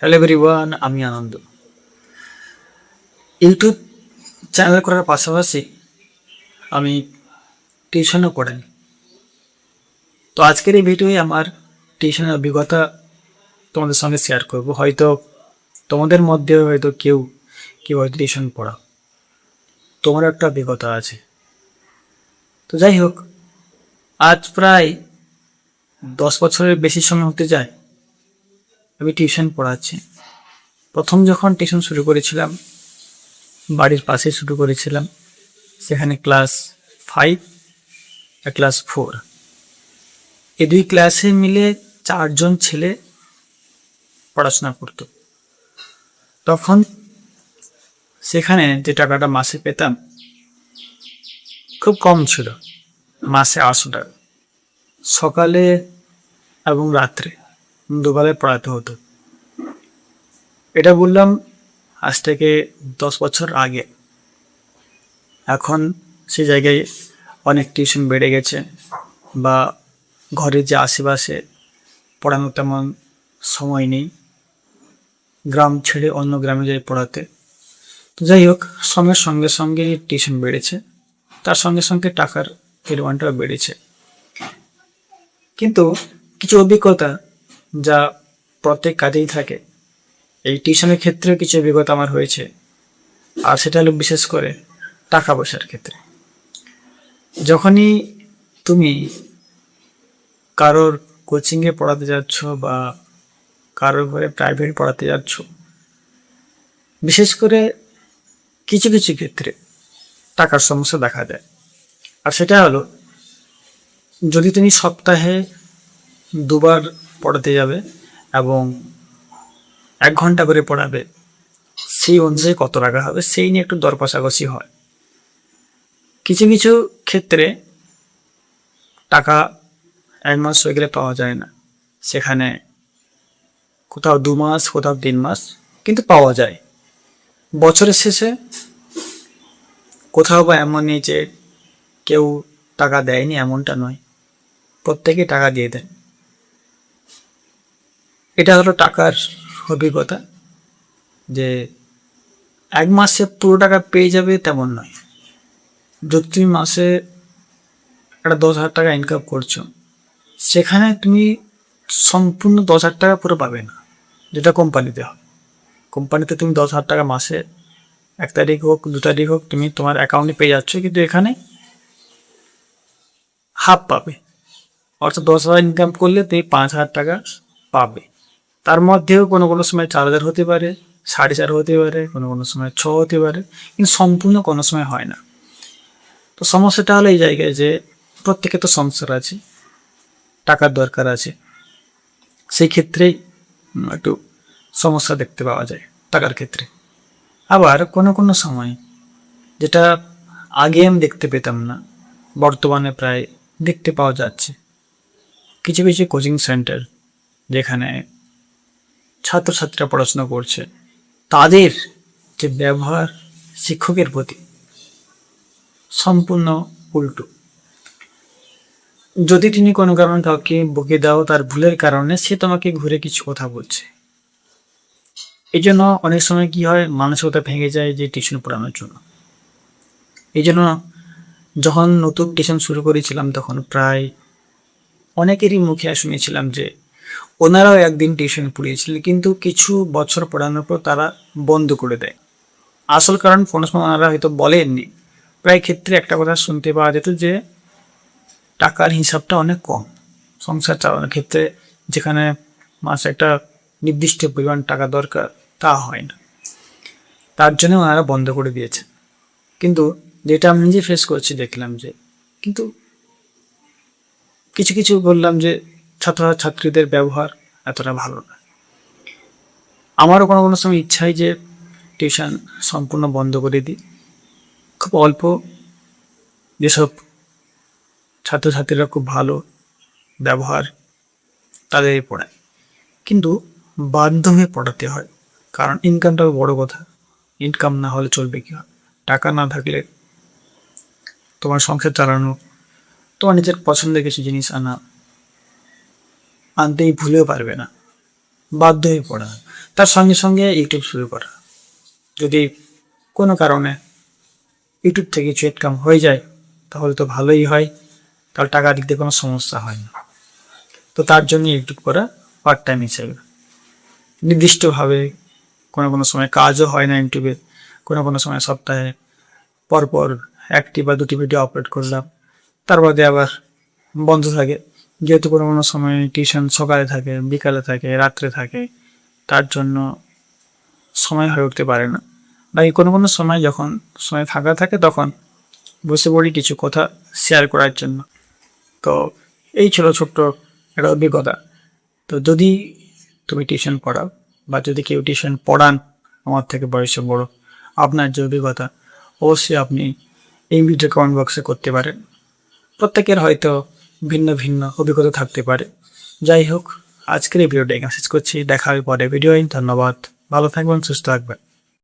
Hello everyone, আমি আনন্দ। YouTube channel করার পাশাপাশি আমি টিউশনও করাই। তো আজকের এই ভিডিওয়ে আমার টিউশনের অভিজ্ঞতা তোমাদের সঙ্গে শেয়ার করব। হয়তো তোমাদের মধ্যে হয়তো কেউ কেউ হয়তো টিউশন পড়াও, তোমার একটা অভিজ্ঞতা আছে। তো যাই হোক, আজ প্রায় 10 বছরের বেশি সময় হতে যায় আমি টিউশন পড়াচ্ছি। প্রথম যখন টিউশন শুরু করেছিলাম, বাড়ির পাশে শুরু করেছিলাম। সেখানে ক্লাস 5 আর ক্লাস 4, এই দুই ক্লাসে মিলে 4জন ছেলে পড়াশোনা করতো। তখন সেখানে যে টাকাটা মাসে পেতাম খুব কম ছিল, মাসে 800 টাকা। সকালে এবং রাত্রে দুবেলায় পড়াতে হতো। এটা বললাম আজ থেকে 10 বছর আগে। এখন সে জায়গায় অনেক টিউশন বেড়ে গেছে, বা ঘরের যে আশেপাশে পড়ানোর তেমন সময় নেই, গ্রাম ছেড়ে অন্য গ্রামে যাই পড়াতে। তো যাই হোক, সময়ের সঙ্গে সঙ্গে টিউশন বেড়েছে, তার সঙ্গে সঙ্গে টাকার পরিমাণটাও বেড়েছে। কিন্তু কিছু অভিজ্ঞতা যা প্রত্যেক কাজেই থাকে, এই টিউশনের ক্ষেত্রেও কিছু অভিজ্ঞতা আমার হয়েছে। আর সেটা হলো বিশেষ করে টাকা পয়সার ক্ষেত্রে। যখনই তুমি কারোর কোচিংয়ে পড়াতে যাচ্ছ বা কারোর ঘরে প্রাইভেট পড়াতে যাচ্ছ, বিশেষ করে কিছু কিছু ক্ষেত্রে টাকার সমস্যা দেখা দেয়। আর সেটা হলো, যদি তুমি সপ্তাহে 2বার পড়াতে যাবে এবং 1 ঘন্টা করে পড়াবে, সেই অনুযায়ী কত টাকা হবে সেই নিয়ে একটু দর কষাকষি হয়। কিছু কিছু ক্ষেত্রে টাকা 1 মাস হয়ে গেলে পাওয়া যায় না, সেখানে কোথাও 2 মাস, কোথাও 3 মাস, কিন্তু পাওয়া যায়। বছরের শেষে কোথাও বা এমন নেই যে কেউ টাকা দেয়নি, এমনটা নয়, প্রত্যেকে টাকা দিয়ে দেয়। এটা হলো টাকার অভিজ্ঞতা, যে 1 মাসে পুরো টাকা পেয়ে যাবে তেমন নয়। যদি তুমি মাসে একটা 10,000 টাকা ইনকাম করছো, সেখানে তুমি সম্পূর্ণ 10,000 টাকা পুরো পাবে না, যেটা কোম্পানিতে হয়। কোম্পানিতে তুমি 10,000 টাকা মাসে 1 তারিখ হোক 2 তারিখ হোক তুমি তোমার অ্যাকাউন্টে পেয়ে যাচ্ছ, কিন্তু এখানে হাফ পাবে। অর্থাৎ 10,000 ইনকাম করলে তুমি 5,000 টাকা পাবে। তার মধ্যেও কোনো কোনো সময় 4,000 হতে পারে, 4,500 হতে পারে, কোনো কোনো সময় 6 হতে পারে, কিন্তু সম্পূর্ণ কোনো সময় হয় না। তো সমস্যাটা হলো এই জায়গায় যে প্রত্যেকে তো সংসার আছে, টাকার দরকার আছে, সেই ক্ষেত্রেই একটু সমস্যা দেখতে পাওয়া যায় টাকার ক্ষেত্রে। আবার কোনো কোনো সময়, যেটা আগে আমি দেখতে পেতাম না, বর্তমানে প্রায় দেখতে পাওয়া যাচ্ছে, কিছু কিছু কোচিং সেন্টার যেখানে ছাত্রছাত্রীরা পড়াশোনা করছে, তাদের যে ব্যবহার শিক্ষকের প্রতি সম্পূর্ণ উল্টো। যদি তুমি কোনো কারণে কাউকে বকে দাও তার ভুলের কারণে, সে তোমাকে ঘুরে কিছু কথা বলছে। এই জন্য অনেক সময় কি হয়, মানসিকতা ভেঙে যায় যে টিউশন পড়ানোর জন্য। এই জন্য যখন নতুন টিউশন শুরু করেছিলাম, তখন প্রায় অনেকেরই মুখে শুনেছিলাম যে ওনারাও একদিন টিউশন পড়িয়েছিলেন, কিন্তু কিছু বছর পড়ানোর পর তারা বন্ধ করে দেয়। আসল কারণ কোনো সময় ওনারা হয়তো বলেননি। প্রায় ক্ষেত্রে একটা কথা শুনতে পাওয়া যেত যে টাকার হিসাবটা অনেক কম সংসার চালানোর ক্ষেত্রে, যেখানে মাসে একটা নির্দিষ্ট পরিমাণ টাকা দরকার, তা হয় না। তার জন্য ওনারা বন্ধ করে দিয়েছে। কিন্তু যেটা আমি নিজে ফেস করছি, দেখলাম যে কিন্তু কিছু কিছু বললাম যে ছাত্রছাত্রীদের ব্যবহার এতটা ভালো না। আমারও কোনো কোনো সময় ইচ্ছাই যে টিউশন সম্পূর্ণ বন্ধ করে দিই। খুব অল্প যেসব ছাত্রছাত্রীরা খুব ভালো ব্যবহার, তাদেরই পড়ায়, কিন্তু বাধ্য হয়ে পড়াতে হয়, কারণ ইনকামটাও বড় কথা। ইনকাম না হলে চলবে কী হয়? টাকা না থাকলে তোমার সংসার চালানো, তোমার নিজের পছন্দের কিছু জিনিস আনতেই ভুলেও পারবে না, বাধ্য হয়ে পড়া। তার সঙ্গে সঙ্গে ইউটিউব শুরু করা। যদি কোনো কারণে ইউটিউব থেকে কিছু ইনকাম হয়ে যায় তাহলে তো ভালোই হয়, তাহলে টাকা দিক দিয়ে কোনো সমস্যা হয় না। তো তার জন্য ইউটিউব করা পার্ট টাইম হিসেবে। নির্দিষ্টভাবে কোনো সময় কাজও হয় না ইউটিউবে, কোনো সময় সপ্তাহে পরপর একটি বা দুটি ভিডিও আপলোড করলাম, তার বাদে আবার বন্ধ থাকে, যেহেতু কোনো সময় টিউশন সকালে থাকে, বিকালে থাকে, রাত্রে থাকে, তার জন্য সময় হয়ে উঠতে পারে না। বাকি কোনো সময় যখন সময় ফাঁকা থাকে তখন বসে পড়ি কিছু কথা শেয়ার করার জন্য। তো এই ছিল ছোট্ট একটা অভিজ্ঞতা। তো যদি তুমি টিউশন পড়াও বা যদি কেউ টিউশন পড়ান আমার থেকে বয়সে বড়, আপনার যে অভিজ্ঞতা অবশ্যই আপনি এই ভিডিও কমেন্ট বক্সে করতে পারেন। প্রত্যেকের হয়তো ভিন্ন ভিন্ন অভিজ্ঞতা থাকতে পারে। যাই হোক, আজকের এই ভিডিওটা এখানে শেষ করছি। দেখা হবে পরে ভিডিও। ধন্যবাদ, ভালো থাকবেন, সুস্থ থাকবেন।